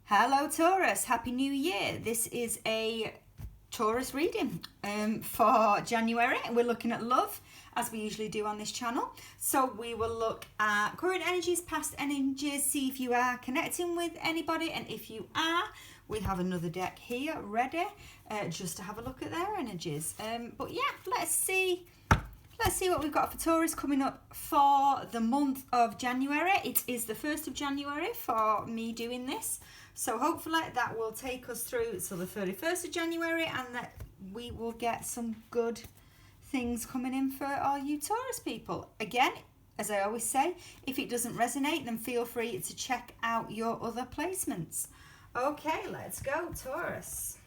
Hello Taurus, Happy New Year. This is a Taurus reading for January. We're looking at love as we usually do on this channel. So we will look at current energies, past energies, see if you are connecting with anybody, and if you are, we have another deck here ready just to have a look at their energies. But yeah, let's see what we've got for Taurus coming up for the month of January. It is the 1st of January for me doing this. So hopefully that will take us through till the 31st of January, and that we will get some good things coming in for all you Taurus people. Again, as I always say, if it doesn't resonate, then feel free to check out your other placements. Okay, let's go, Taurus.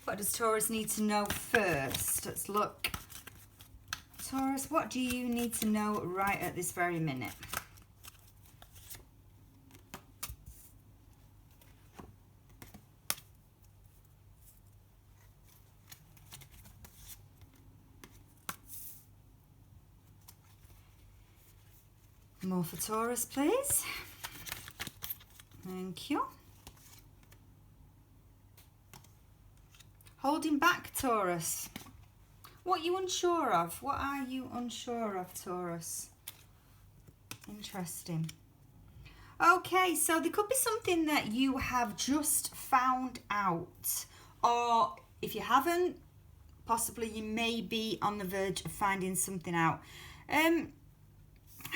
What does Taurus need to know first? Let's look. Taurus, what do you need to know right at this very minute? More for Taurus, please. Thank you. Holding back, Taurus. What are you unsure of? What are you unsure of, Taurus? Interesting. Okay, so there could be something that you have just found out. Or if you haven't, possibly you may be on the verge of finding something out.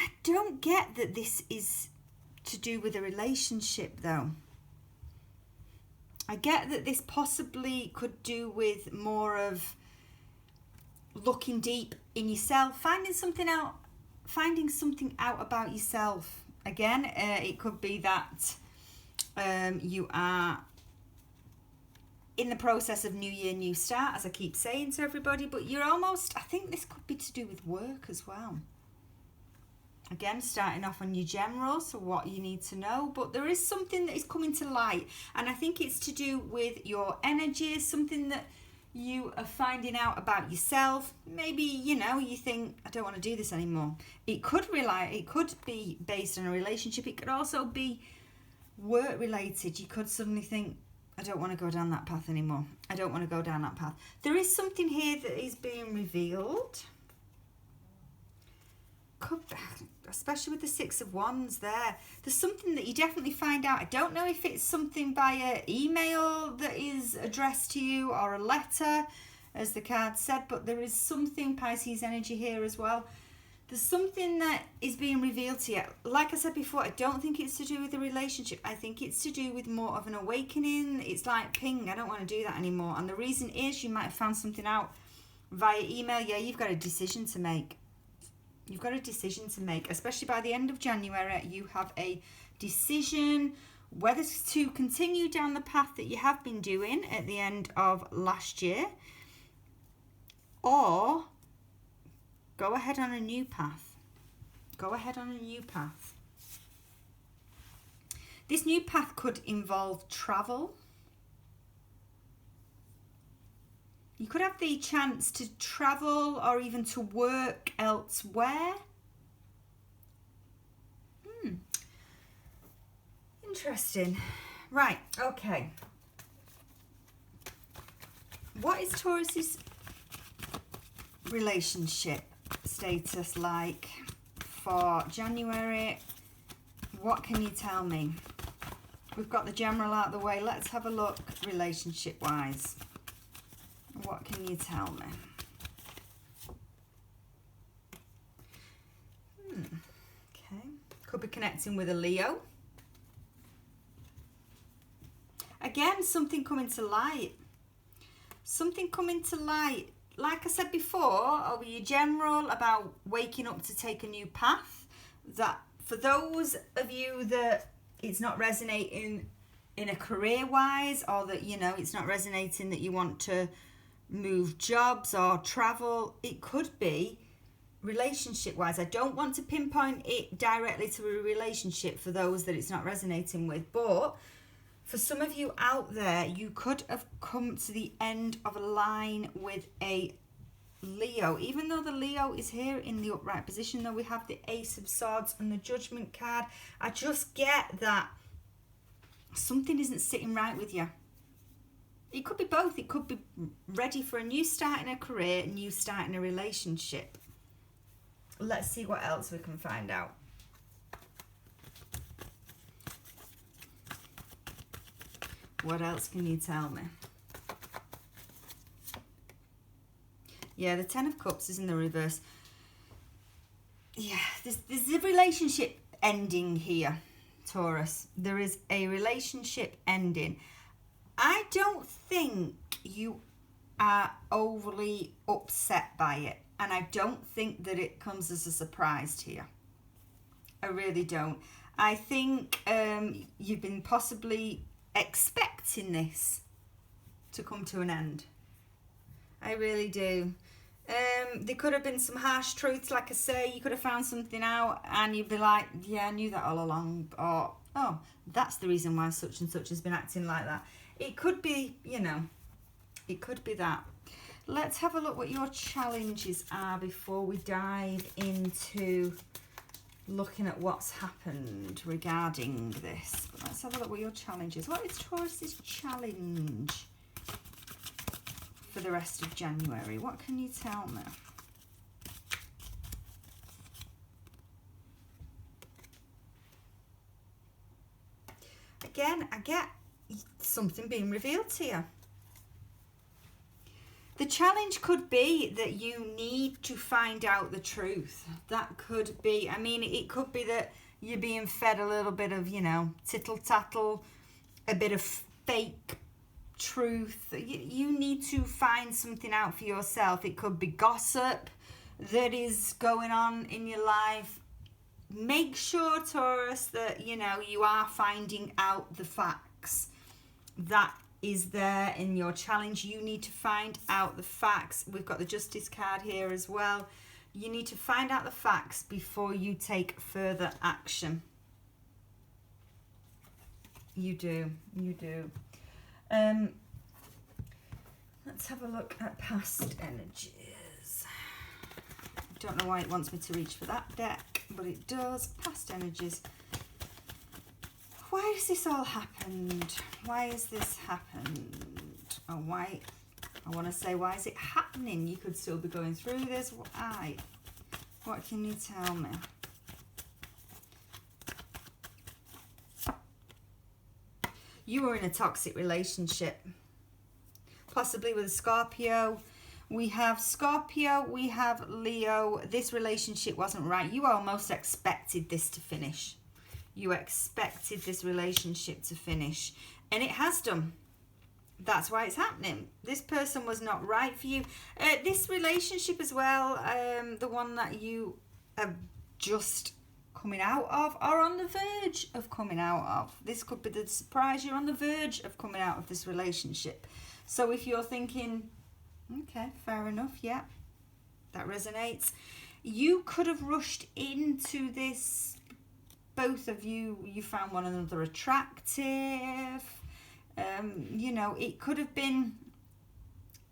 I don't get that this is to do with a relationship, though. I get that this possibly could do with more of looking deep in yourself, finding something out about yourself. Again, it could be that you are in the process of New Year, New Start, as I keep saying to everybody, but you're almost, I think this could be to do with work as well. Again, starting off on your general, so what you need to know, but there is something that is coming to light, and I think it's to do with your energies, something that you are finding out about yourself. Maybe, you think, I don't want to do this anymore. It could be based on a relationship. It could also be work related. You could suddenly think, I don't want to go down that path anymore. I don't want to go down that path. There is something here that is being revealed. Especially with the Six of Wands there's something that you definitely find out. I don't know if it's something via email that is addressed to you or a letter, as the card said, but there is something Pisces energy here as well. There's something that is being revealed to you. Like I said before, I don't think it's to do with a relationship. I think it's to do with more of an awakening. It's like, ping, I don't want to do that anymore. And the reason is you might have found something out via email. Yeah, you've got a decision to make. You've got a decision to make, especially by the end of January. You have a decision whether to continue down the path that you have been doing at the end of last year, or go ahead on a new path. Go ahead on a new path. This new path could involve travel. You could have the chance to travel or even to work elsewhere. Interesting. Right, okay. What is Taurus's relationship status like for January? What can you tell me? We've got the general out of the way. Let's have a look relationship-wise. What can you tell me? Okay. Could be connecting with a Leo. Again, something coming to light. Something coming to light. Like I said before, over your general about waking up to take a new path. That for those of you that it's not resonating in a career-wise, or that, it's not resonating that you want to move jobs or travel, it could be relationship wise. I don't want to pinpoint it directly to a relationship for those that it's not resonating with, but for some of you out there, you could have come to the end of a line with a Leo. Even though the Leo is here in the upright position, though we have the Ace of Swords and the Judgment card, I just get that something isn't sitting right with you. It could be both. It could be ready for a new start in a career, a new start in a relationship. Let's see what else we can find out. What else can you tell me? Yeah, the Ten of Cups is in the reverse. Yeah, there's a relationship ending here, Taurus. There is a relationship ending. I don't think you are overly upset by it. And I don't think that it comes as a surprise to you. I really don't. I think you've been possibly expecting this to come to an end. I really do. There could have been some harsh truths, like I say. You could have found something out and you'd be like, yeah, I knew that all along. Or, oh, that's the reason why such and such has been acting like that. It could be, you know, it could be that. Let's have a look what your challenges are before we dive into looking at what's happened regarding this. But let's have a look what your challenge is. What is Taurus's challenge for the rest of January? What can you tell me? Again, I get something being revealed to you. The challenge could be that you need to find out the truth. That could be, I mean, it could be that you're being fed a little bit of, you know, tittle-tattle, a bit of fake truth. You need to find something out for yourself. It could be gossip that is going on in your life. Make sure, Taurus, that, you know, you are finding out the facts. That is there in your challenge. You need to find out the facts. We've got the Justice card here as well. You need to find out the facts before you take further action. You do. Let's have a look at past energies. Don't know why it wants me to reach for that deck, but it does. Past energies. Why has this all happened? Why has this happened? Oh, why? I want to say, why is it happening? You could still be going through this. Why? What can you tell me? You were in a toxic relationship, possibly with a Scorpio. We have Scorpio, we have Leo. This relationship wasn't right. You almost expected this to finish. You expected this relationship to finish, and it has done. That's why it's happening. This person was not right for you. This relationship as well, the one that you are just coming out of or on the verge of coming out of. This could be the surprise. You're on the verge of coming out of this relationship. So if you're thinking, okay, fair enough, yeah, that resonates. You could have rushed into this. Both of you found one another attractive. You know, it could have been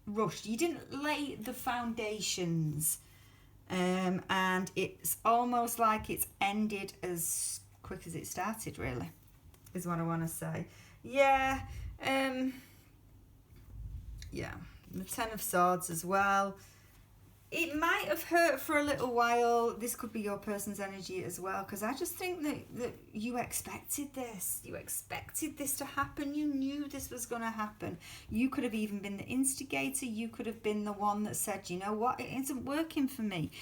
rushed. You didn't lay the foundations. And it's almost like it's ended as quick as it started, really, is what I want to say. Yeah. Yeah. The Ten of Swords as well. It might have hurt for a little while. This could be your person's energy as well, because I just think that you expected this. You expected this to happen. You knew this was going to happen. You could have even been the instigator. You could have been the one that said, you know what, it isn't working for me.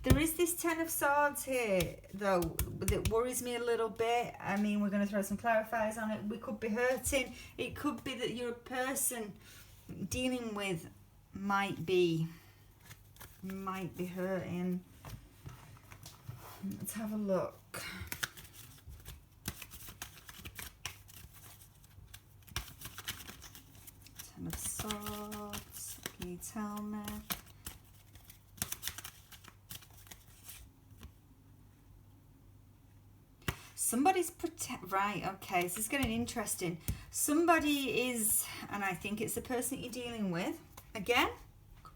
There is this Ten of Swords here, though, that worries me a little bit. I mean, we're going to throw some clarifiers on it. We could be hurting. It could be that you're a person dealing with might be hurting. Let's have a look. Ten of Swords. Can you tell me? Somebody's right, okay, this is getting interesting. Somebody is, and I think it's the person you're dealing with. Again,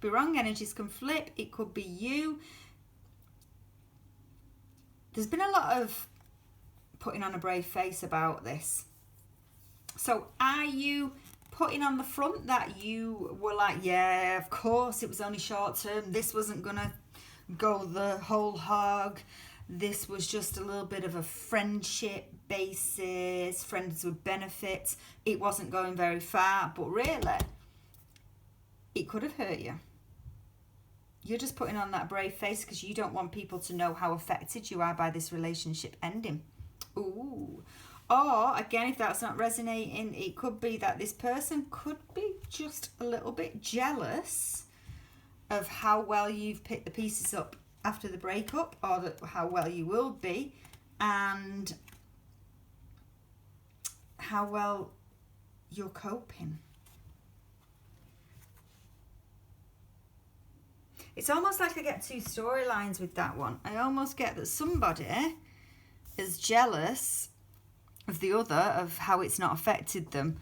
be wrong, energies can flip. It could be you. There's been a lot of putting on a brave face about this. So are you putting on the front that you were like, yeah, of course it was only short term, this wasn't gonna go the whole hog, this was just a little bit of a friendship basis, friends with benefits, it wasn't going very far, but really it could have hurt you? You're just putting on that brave face because you don't want people to know how affected you are by this relationship ending. Ooh. Or, again, if that's not resonating, it could be that this person could be just a little bit jealous of how well you've picked the pieces up after the breakup, or how well you will be, and how well you're coping. It's almost like I get two storylines with that one. I almost get that somebody is jealous of the other, of how it's not affected them,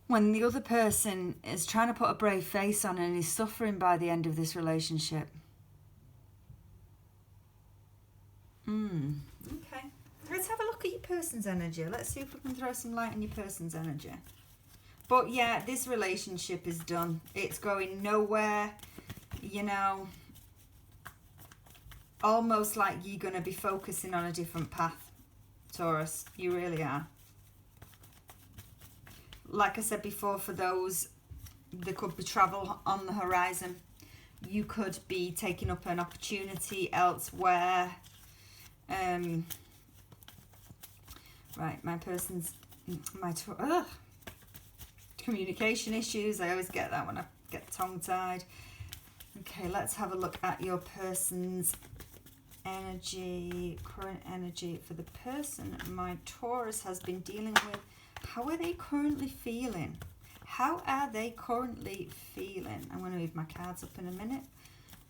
when the other person is trying to put a brave face on and is suffering by the end of this relationship. Okay. Let's have a look at your person's energy. Let's see if we can throw some light on your person's energy. But yeah, this relationship is done. It's going nowhere. You know, almost like you're going to be focusing on a different path, Taurus. You really are. Like I said before, for those, there could be travel on the horizon. You could be taking up an opportunity elsewhere. Right, my person's, communication issues. I always get that when I get tongue-tied. Okay, let's have a look at your person's energy, current energy for the person my Taurus has been dealing with. How are they currently feeling? How are they currently feeling? I'm going to move my cards up in a minute.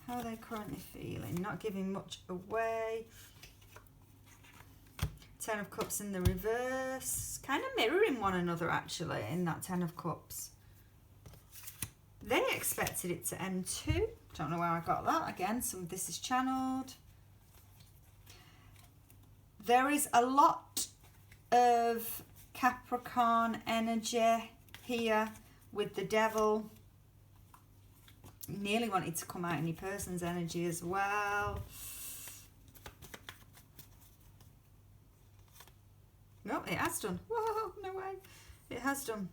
How are they currently feeling? Not giving much away. Ten of Cups in the reverse. Kind of mirroring one another, actually, in that Ten of Cups. They expected it to end too. Don't know where I got that. Again, some of this is channeled. There is a lot of Capricorn energy here with the Devil. Nearly wanted to come out in your person's energy as well. No, it has done. Whoa, no way. It has done.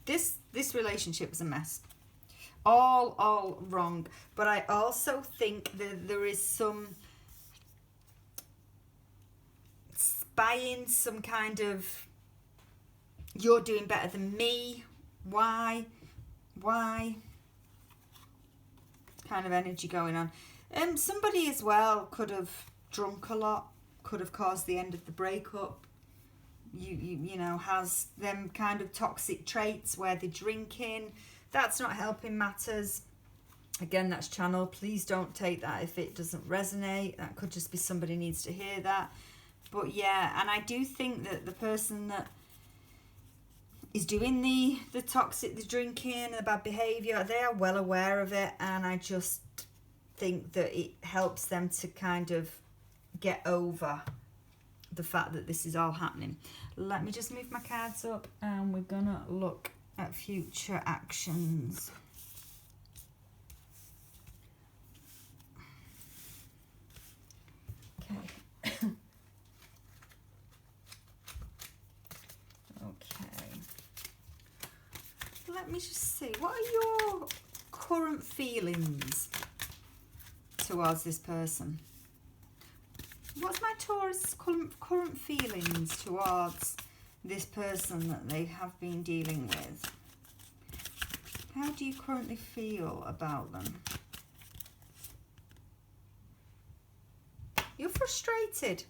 This relationship was a mess. All wrong. But I also think that there is some spying, some kind of, you're doing better than me. Why? Kind of energy going on. Somebody as well could have drunk a lot, could have caused the end of the breakup. You know, has them kind of toxic traits where they're drinking. That's not helping matters. Again, that's channel. Please don't take that if it doesn't resonate. That could just be somebody needs to hear that. But yeah, and I do think that the person that is doing the toxic, the drinking and the bad behaviour, they are well aware of it, and I just think that it helps them to kind of get over the fact that this is all happening. Let me just move my cards up and we're gonna look at future actions. Okay. Okay. Let me just see. What are your current feelings towards this person? What's my Taurus current feelings towards this person that they have been dealing with? How do you currently feel about them? You're frustrated.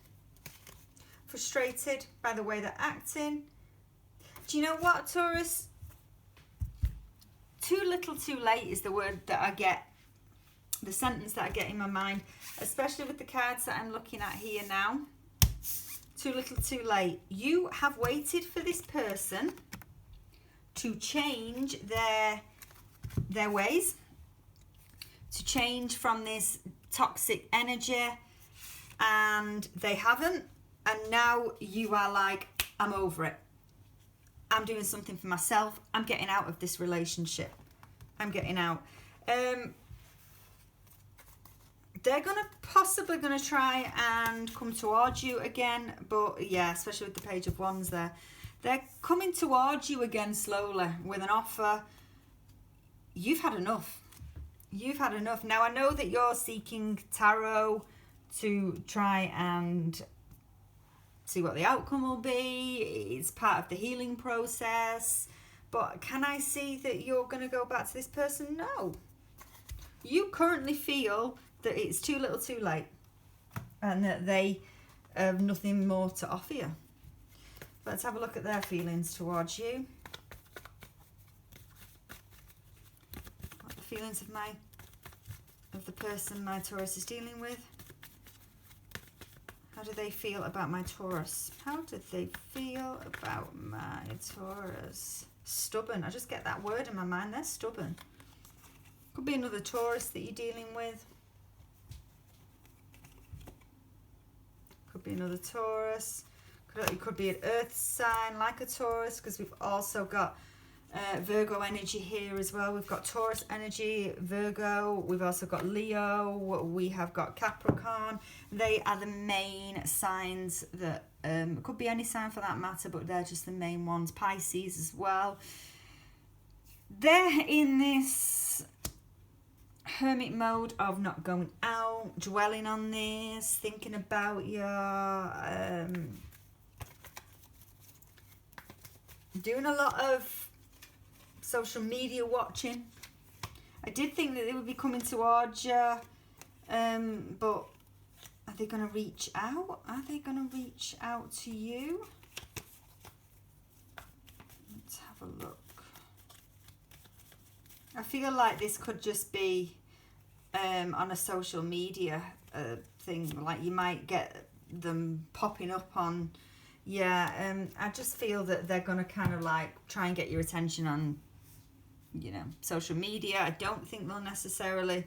Frustrated by the way they're acting. Do you know what, Taurus? Too little too late is the word that I get. The sentence that I get in my mind, especially with the cards that I'm looking at here now. Too little too late. You have waited for this person to change their ways, to change from this toxic energy, and they haven't. And now you are like, I'm over it. I'm doing something for myself. I'm getting out of this relationship. I'm getting out. They're possibly gonna try and come towards you again, but yeah, especially with the Page of Wands there. They're coming towards you again slowly with an offer. You've had enough. You've had enough. Now, I know that you're seeking tarot to try and see what the outcome will be. It's part of the healing process. But can I see that you're going to go back to this person? No. You currently feel that it's too little too late and that they have nothing more to offer you. Let's have a look at their feelings towards you. What the feelings of the person my Taurus is dealing with. How do they feel about my Taurus? How do they feel about my Taurus? Stubborn. I just get that word in my mind. They're stubborn. Could be another Taurus that you're dealing with. Could be another Taurus. It could be an earth sign like a Taurus, because we've also got Virgo energy here as well. We've got Taurus energy, Virgo. We've also got Leo. We have got Capricorn. They are the main signs that could be any sign for that matter, but they're just the main ones. Pisces as well. They're in this hermit mode of not going out, dwelling on this, thinking about your doing a lot of social media watching. I did think that they would be coming towards you, but are they going to reach out? Are they going to reach out to you? Let's have a look. I feel like this could just be on a social media thing. Like you might get them popping up on, I just feel that they're going to kind of like try and get your attention on, social media. I don't think they'll necessarily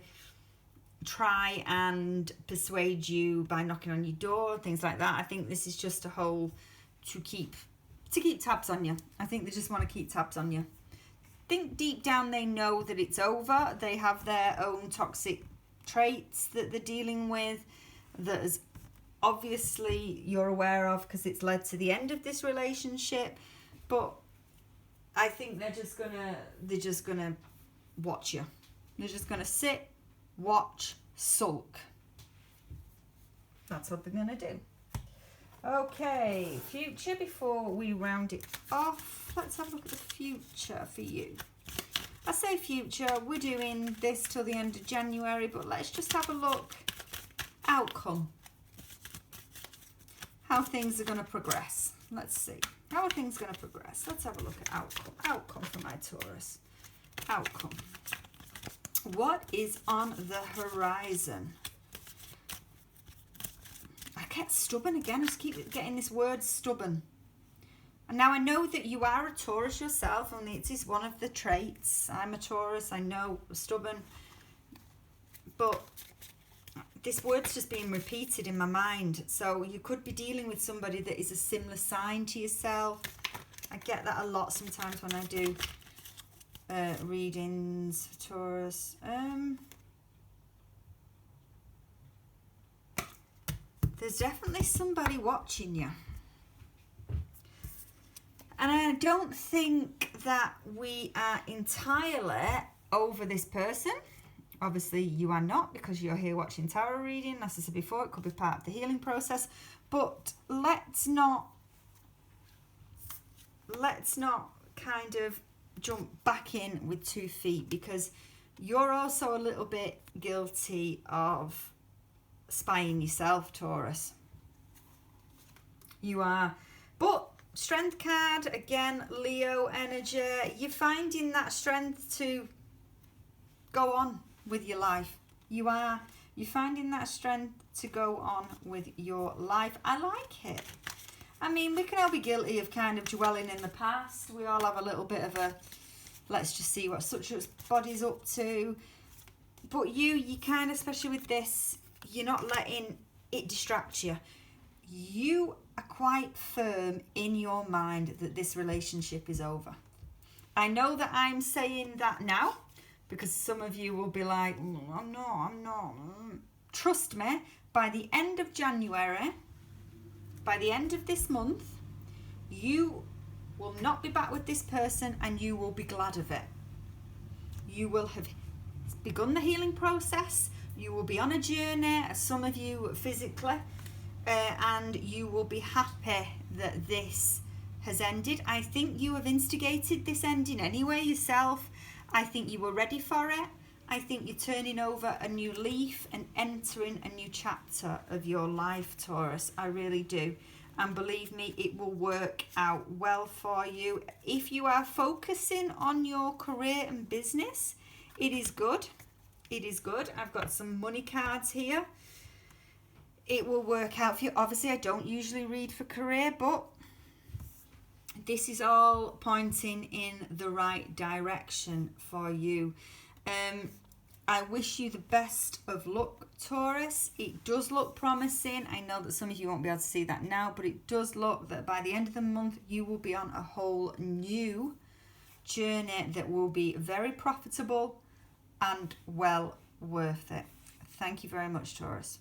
try and persuade you by knocking on your door, things like that. I think this is just a whole to keep tabs on you. I think they just want to keep tabs on you. Think deep down they know that it's over. They have their own toxic traits that they're dealing with, that is obviously you're aware of because it's led to the end of this relationship. But I think they're just gonna watch you. They're just gonna sit, watch, sulk. That's what they're gonna do. Okay, future, before we round it off, let's have a look at the future for you. I say future, we're doing this till the end of January, but let's just have a look. Outcome. How things are going to progress. Let's see. How are things going to progress? Let's have a look at outcome. Outcome for my Taurus. Outcome. What is on the horizon? I get stubborn again. I just keep getting this word stubborn. And now I know that you are a Taurus yourself, only it is one of the traits. I'm a Taurus, I know, stubborn. But this word's just being repeated in my mind. So you could be dealing with somebody that is a similar sign to yourself. I get that a lot sometimes when I do readings for Taurus. There's definitely somebody watching you. And I don't think that we are entirely over this person. Obviously, you are not, because you're here watching tarot reading. As I said before, it could be part of the healing process. But let's not kind of jump back in with 2 feet, because you're also a little bit guilty of spying yourself, Taurus. You are. But Strength card, again, Leo energy. You're finding that strength to go on with your life. You're finding that strength to go on with your life. I like it. I mean, we can all be guilty of kind of dwelling in the past. We all have a little bit of a, let's just see what such a body's up to. But you kind of, especially with this, you're not letting it distract you. you are quite firm in your mind that this relationship is over. I know that I'm saying that now because some of you will be like, I'm not. Trust me, by the end of January, by the end of this month, you will not be back with this person and you will be glad of it. You will have begun the healing process. You will be on a journey, some of you physically, and you will be happy that this has ended. I think you have instigated this ending anyway yourself. I think you were ready for it. I think you're turning over a new leaf and entering a new chapter of your life, Taurus. I really do. And believe me, it will work out well for you. If you are focusing on your career and business, it is good. It is good. I've got some money cards here. It will work out for you. Obviously, I don't usually read for career, but this is all pointing in the right direction for you. I wish you the best of luck, Taurus. It does look promising. I know that some of you won't be able to see that now, but it does look that by the end of the month, you will be on a whole new journey that will be very profitable and well worth it. Thank you very much, Taurus.